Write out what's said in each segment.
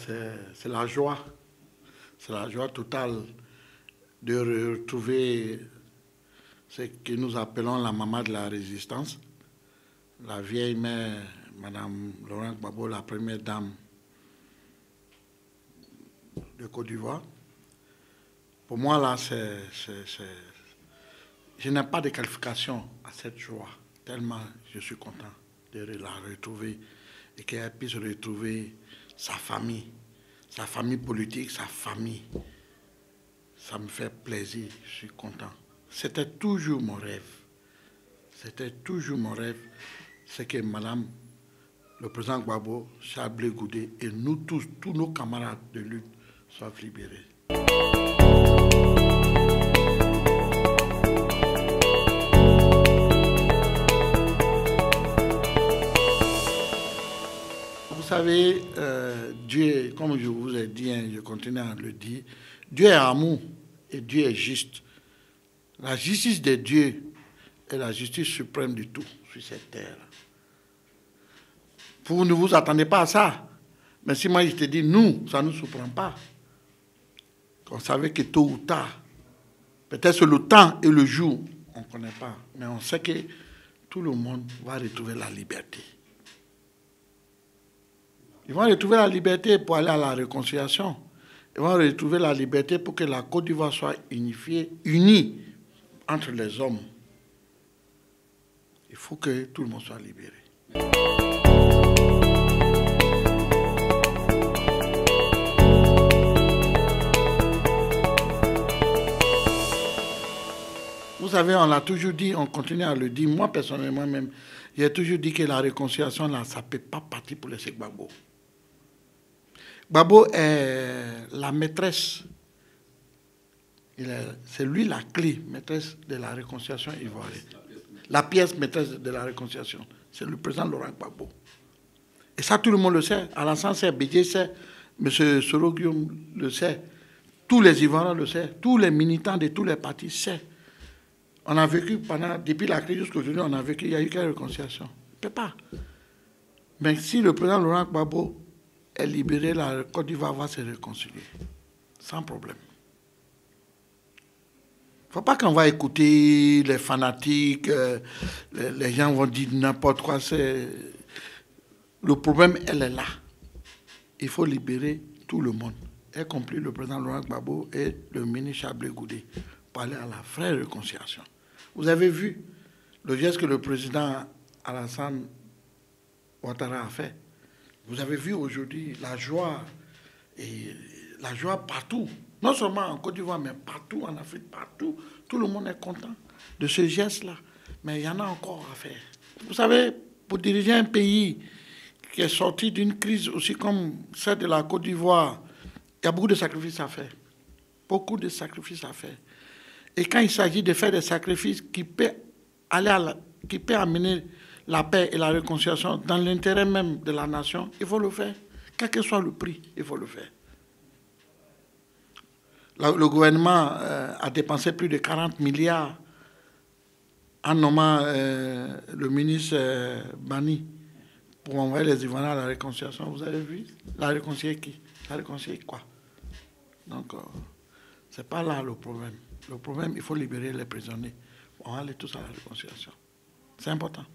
c'est la joie. C'est la joie totale de retrouver ce que nous appelons la maman de la résistance, la vieille mère, Madame Laurent Gbagbo, la première dame de Côte d'Ivoire. Pour moi, là, je n'ai pas de qualification à cette joie, tellement je suis content de la retrouver et qu'elle puisse retrouver sa famille politique, sa famille. Ça me fait plaisir, je suis content. C'était toujours mon rêve. C'était toujours mon rêve, c'est que Madame, le président Gbagbo, Charles Blé Goudé et nous tous nos camarades de lutte soient libérés. Vous savez, Dieu, comme je vous ai dit, je continue à le dire, Dieu est amour et Dieu est juste. La justice de Dieu est la justice suprême de tout sur cette terre. Vous ne vous attendez pas à ça. Mais si moi je te dis, nous, ça ne nous surprend pas. On savait que tôt ou tard, peut-être le temps et le jour, on ne connaît pas. Mais on sait que tout le monde va retrouver la liberté. Ils vont retrouver la liberté pour aller à la réconciliation. Ils vont retrouver la liberté pour que la Côte d'Ivoire soit unie entre les hommes. Il faut que tout le monde soit libéré. Vous savez, on l'a toujours dit, on continue à le dire. Moi, personnellement même, j'ai toujours dit que la réconciliation, là, ça ne peut pas partir pour laisser Gbagbo. Gbagbo est la maîtresse, c'est lui la clé maîtresse de la réconciliation ivoirienne. La pièce maîtresse de la réconciliation, c'est le président Laurent Gbagbo. Et ça, tout le monde le sait. Alassane sait, Bédié sait, M. Soro Guillaume le sait, tous les Ivoiriens le savent, tous les militants de tous les partis savent. On a vécu depuis la crise jusqu'à aujourd'hui, on a vécu, il n'y a eu quelle réconciliation? Il ne peut pas. Mais si le président Laurent Gbagbo est libéré, la Côte d'Ivoire va se réconcilier. Sans problème. Il ne faut pas qu'on va écouter les fanatiques, les gens vont dire n'importe quoi. Le problème, elle est là. Il faut libérer tout le monde, y compris le président Laurent Gbagbo et le ministre Charles Blé Goudé, pour aller à la vraie réconciliation. Vous avez vu le geste que le président Alassane Ouattara a fait. Vous avez vu aujourd'hui la joie partout. Non seulement en Côte d'Ivoire, mais partout en Afrique, partout. Tout le monde est content de ce geste-là. Mais il y en a encore à faire. Vous savez, pour diriger un pays qui est sorti d'une crise aussi comme celle de la Côte d'Ivoire, il y a beaucoup de sacrifices à faire. Beaucoup de sacrifices à faire. Et quand il s'agit de faire des sacrifices qui peuvent amener la paix et la réconciliation dans l'intérêt même de la nation, il faut le faire. Quel que soit le prix, il faut le faire. Le gouvernement a dépensé plus de 40 milliards en nommant le ministre Bani pour envoyer les Ivoiriens à la réconciliation. Vous avez vu? La réconcilier qui? La réconcilier quoi? Donc, ce n'est pas là le problème. Le problème, il faut libérer les prisonniers. On va aller tous à la réconciliation. C'est important.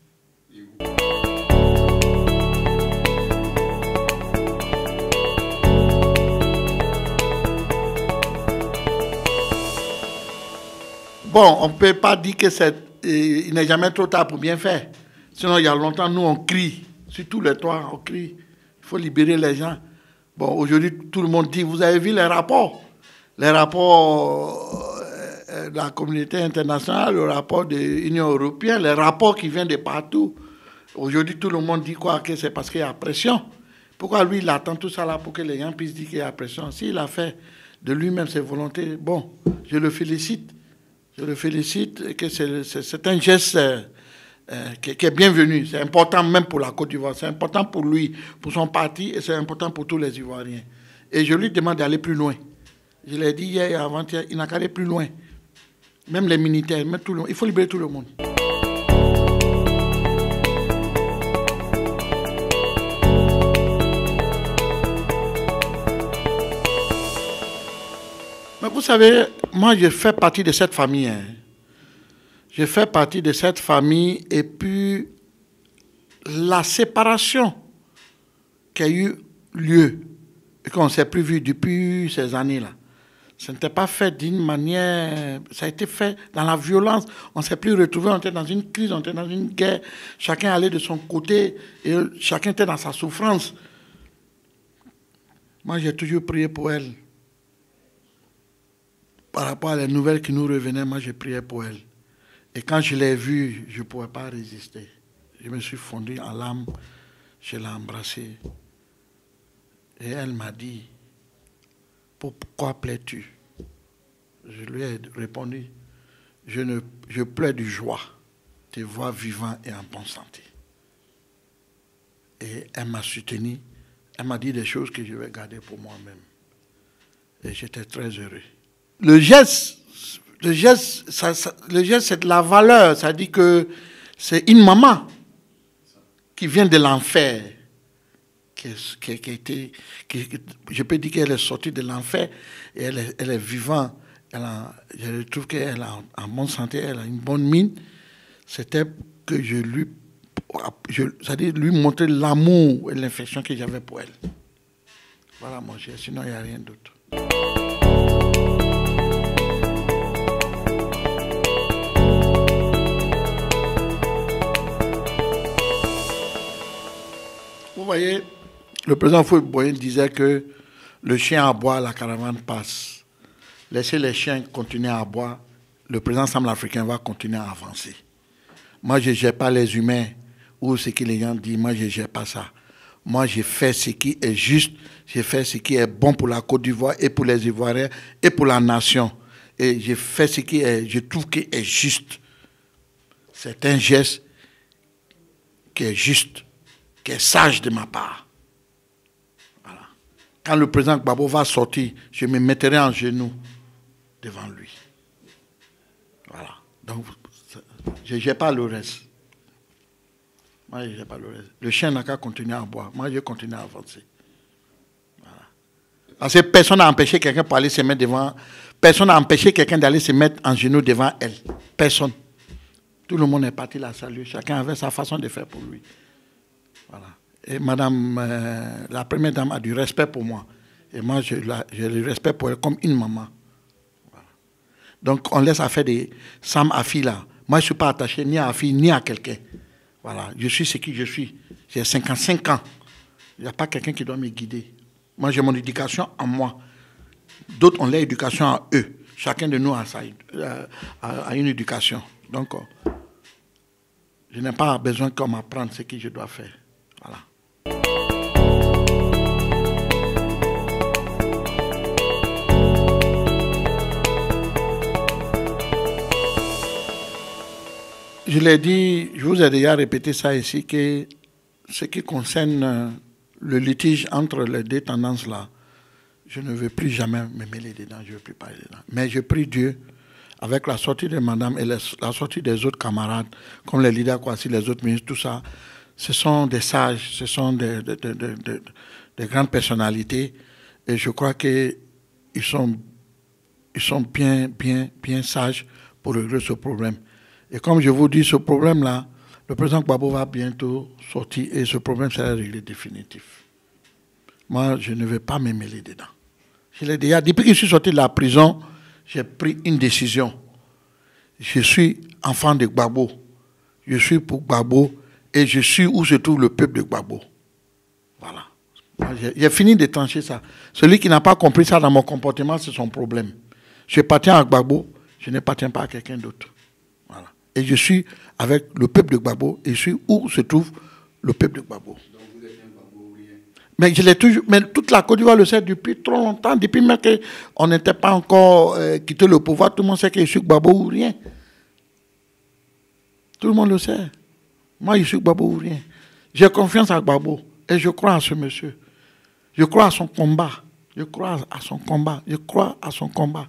Bon, on ne peut pas dire qu'il n'est jamais trop tard pour bien faire. Sinon, il y a longtemps, nous, on crie. Sur tous les toits, on crie. Il faut libérer les gens. Bon, aujourd'hui, tout le monde dit, vous avez vu les rapports de la communauté internationale, le rapport de l'Union européenne, les rapports qui viennent de partout. Aujourd'hui, tout le monde dit quoi? Que c'est parce qu'il y a pression. Pourquoi lui, il attend tout ça là pour que les gens puissent dire qu'il y a pression? S'il a fait de lui-même ses volontés, bon, je le félicite. Je le félicite et que c'est un geste qui est bienvenu. C'est important même pour la Côte d'Ivoire. C'est important pour lui, pour son parti et c'est important pour tous les Ivoiriens. Et je lui demande d'aller plus loin. Je l'ai dit hier et avant-hier, il n'a qu'à aller plus loin. Même les militaires, même tout le monde. Il faut libérer tout le monde. Mais vous savez, moi, je fais partie de cette famille. Hein. Je fais partie de cette famille et puis la séparation qui a eu lieu et qu'on ne s'est plus vu depuis ces années-là. Ce n'était pas fait d'une manière... Ça a été fait dans la violence. On ne s'est plus retrouvés, on était dans une crise, on était dans une guerre. Chacun allait de son côté et chacun était dans sa souffrance. Moi, j'ai toujours prié pour elle. Par rapport à les nouvelles qui nous revenaient, moi, j'ai prié pour elle. Et quand je l'ai vue, je ne pouvais pas résister. Je me suis fondu en larmes, je l'ai embrassée. Et elle m'a dit, pourquoi plais-tu? Je lui ai répondu, je pleure de joie, te voir vivant et en bonne santé. Et elle m'a soutenu, elle m'a dit des choses que je vais garder pour moi-même. Et j'étais très heureux. Le geste, c'est de la valeur, ça dit que c'est une maman qui vient de l'enfer. Je peux dire qu'elle est sortie de l'enfer et elle est vivante. Je trouve qu'elle est en bonne santé, elle a une bonne mine. C'était que c'est-à-dire lui montrer l'amour et l'affection que j'avais pour elle. Voilà mon cher, sinon il n'y a rien d'autre. Vous voyez, le président Foy-Boyen disait que le chien aboie, la caravane passe. Laissez les chiens continuer à aboyer, le président centrafricain va continuer à avancer. Moi, je ne gère pas les humains ou ce que les gens disent. Moi, je ne gère pas ça. Moi, je fais ce qui est juste. Je fais ce qui est bon pour la Côte d'Ivoire et pour les Ivoiriens et pour la nation. Et je fais ce qui est, je trouve qui est juste. C'est un geste qui est juste, qui est sage de ma part. Voilà. Quand le président Gbagbo va sortir, je me mettrai en genoux devant lui. Voilà. Donc, je ne gère pas le reste. Moi, je ne gère pas le reste. Le chien n'a qu'à continuer à boire. Moi, je continue à avancer. Voilà. Parce que personne n'a empêché quelqu'un pour aller se mettre devant. Personne n'a empêché quelqu'un d'aller se mettre en genoux devant elle. Personne. Tout le monde est parti la saluer. Chacun avait sa façon de faire pour lui. Voilà. Et madame, la première dame a du respect pour moi. Et moi, j'ai le respect pour elle comme une maman. Voilà. Donc, on laisse affaire de Sam Afi là. Moi, je ne suis pas attaché ni à Afi, ni à quelqu'un. Voilà. Je suis ce qui je suis. J'ai 55 ans. Il n'y a pas quelqu'un qui doit me guider. Moi, j'ai mon éducation en moi. D'autres ont leur éducation à eux. Chacun de nous a une éducation. Donc, je n'ai pas besoin qu'on m'apprenne ce que je dois faire. Voilà. Je l'ai dit, je vous ai déjà répété ça ici, que ce qui concerne le litige entre les deux tendances-là, je ne veux plus jamais me mêler dedans, je ne veux plus parler dedans. Mais je prie Dieu, avec la sortie de madame et la sortie des autres camarades, comme les leaders Kwasi, les autres ministres, tout ça, ce sont des sages, ce sont des grandes personnalités, et je crois qu'ils sont bien sages pour régler ce problème. Et comme je vous dis, ce problème-là, le président Gbagbo va bientôt sortir et ce problème sera réglé définitif. Moi, je ne vais pas me mêler dedans. Je l'ai déjà, depuis que je suis sorti de la prison, j'ai pris une décision. Je suis enfant de Gbagbo. Je suis pour Gbagbo et je suis où se trouve le peuple de Gbagbo. Voilà. J'ai fini de trancher ça. Celui qui n'a pas compris ça dans mon comportement, c'est son problème. Je appartiens à Gbagbo, je n'appartiens pas à quelqu'un d'autre. Voilà. Et je suis avec le peuple de Gbagbo et je suis où se trouve le peuple de Gbagbo. Donc vous êtes un Gbagbo-rien. Mais je l'ai toujours, mais toute la Côte d'Ivoire le sait depuis trop longtemps, depuis même qu'on n'était pas encore quitté le pouvoir, tout le monde sait que je suis Gbagbo ou rien. Tout le monde le sait. Moi, je suis Gbagbo ou rien. J'ai confiance à Gbagbo et je crois à ce monsieur. Je crois à son combat. Je crois à son combat. Je crois à son combat.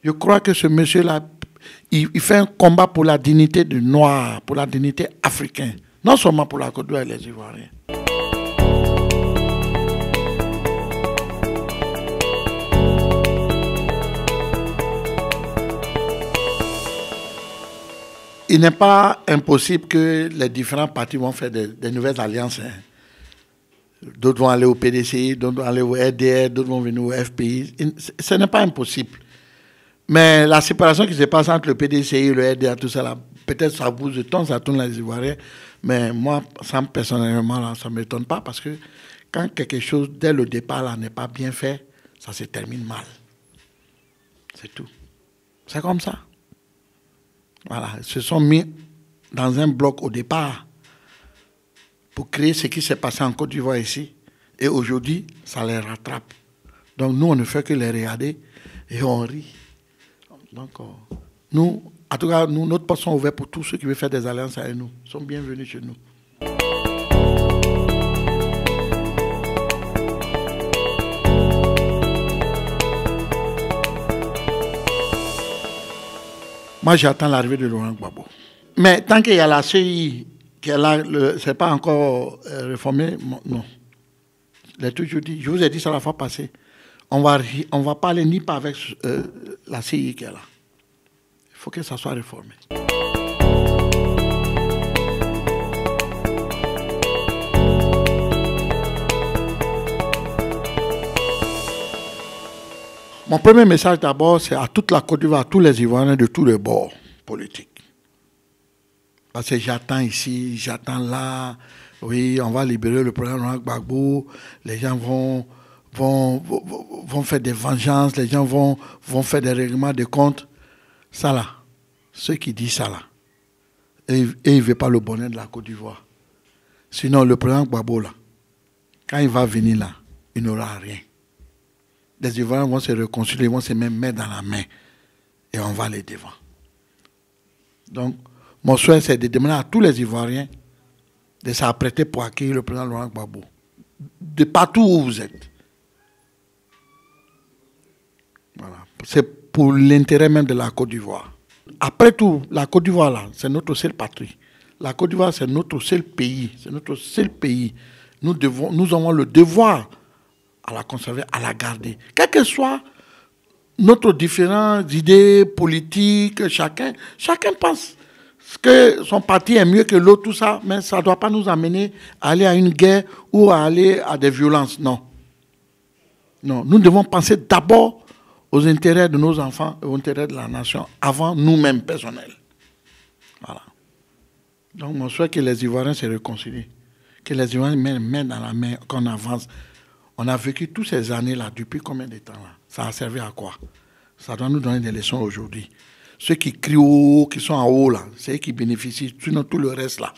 Je crois que ce monsieur-là, il fait un combat pour la dignité du noir, pour la dignité africaine. Non seulement pour la Côte d'Ivoire et les Ivoiriens. il n'est pas impossible que les différents partis vont faire des nouvelles alliances. Hein. D'autres vont aller au PDCI, d'autres vont aller au RDR, d'autres vont venir au FPI. Ce n'est pas impossible. Mais la séparation qui se passe entre le PDCI, le RDR, tout ça, là, peut-être ça bouge de temps, ça tourne les Ivoiriens. Mais moi, ça, personnellement, là, ça ne m'étonne pas parce que quand quelque chose, dès le départ, là, n'est pas bien fait, ça se termine mal. C'est tout. C'est comme ça. Voilà. Ils se sont mis dans un bloc au départ pour créer ce qui s'est passé en Côte d'Ivoire ici. Et aujourd'hui, ça les rattrape. Donc nous, on ne fait que les regarder et on rit. Donc nous, en tout cas, nous, notre porte sont ouvertes pour tous ceux qui veulent faire des alliances avec nous. Ils sont bienvenus chez nous. Moi, j'attends l'arrivée de Laurent Gbagbo. Mais tant qu'il y a la CI, qui est là, ce n'est pas encore réformé, non. Je l'ai toujours dit, je vous ai dit ça la fois passée. On va pas aller ni pas avec la CI qui est là. Il faut que ça soit réformé. Mon premier message d'abord, c'est à toute la Côte d'Ivoire, à tous les Ivoiriens de tous les bords politiques. Parce que j'attends ici, j'attends là. Oui, on va libérer le président Laurent Gbagbo. Les gens vont faire des vengeances, les gens vont faire des règlements de comptes. Ça là, ceux qui disent ça là, et ils ne veulent pas le bonheur de la Côte d'Ivoire. Sinon, le président Gbagbo là, quand il va venir là, il n'aura rien. Les Ivoiriens vont se réconcilier, ils vont se mettre dans la main et on va les devant. Donc, mon souhait, c'est de demander à tous les Ivoiriens de s'apprêter pour accueillir le président Laurent Gbagbo, de partout où vous êtes. Voilà. C'est pour l'intérêt même de la Côte d'Ivoire. Après tout, la Côte d'Ivoire, là, c'est notre seule patrie. La Côte d'Ivoire, c'est notre seul pays. C'est notre seul pays. Nous avons le devoir à la conserver, à la garder. Quelles que soient nos différentes idées politiques, chacun pense que son parti est mieux que l'autre, tout ça, mais ça ne doit pas nous amener à aller à une guerre ou à aller à des violences. Non. Non, nous devons penser d'abord aux intérêts de nos enfants et aux intérêts de la nation avant nous-mêmes personnels. Voilà. Donc, mon souhait que les Ivoiriens se réconcilient, que les Ivoiriens mettent dans la main, qu'on avance. On a vécu toutes ces années-là, depuis combien de temps là? Ça a servi à quoi? Ça doit nous donner des leçons aujourd'hui. Ceux qui crient haut, qui sont en haut là, c'est eux qui bénéficient. Sinon, tout le reste là,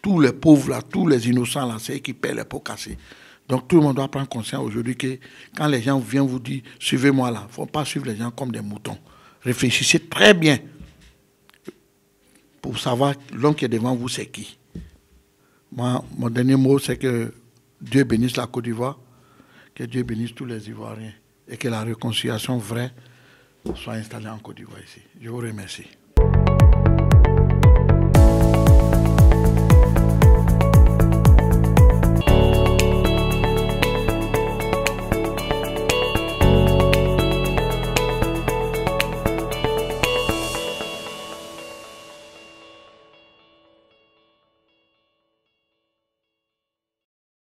tous les pauvres là, tous les innocents là, c'est eux qui paient les pots cassés. Donc tout le monde doit prendre conscience aujourd'hui que quand les gens viennent vous dire « suivez-moi là », il ne faut pas suivre les gens comme des moutons. Réfléchissez très bien pour savoir l'homme qui est devant vous, c'est qui. Moi, mon dernier mot, c'est que Dieu bénisse la Côte d'Ivoire, que Dieu bénisse tous les Ivoiriens et que la réconciliation vraie soit installée en Côte d'Ivoire ici. Je vous remercie.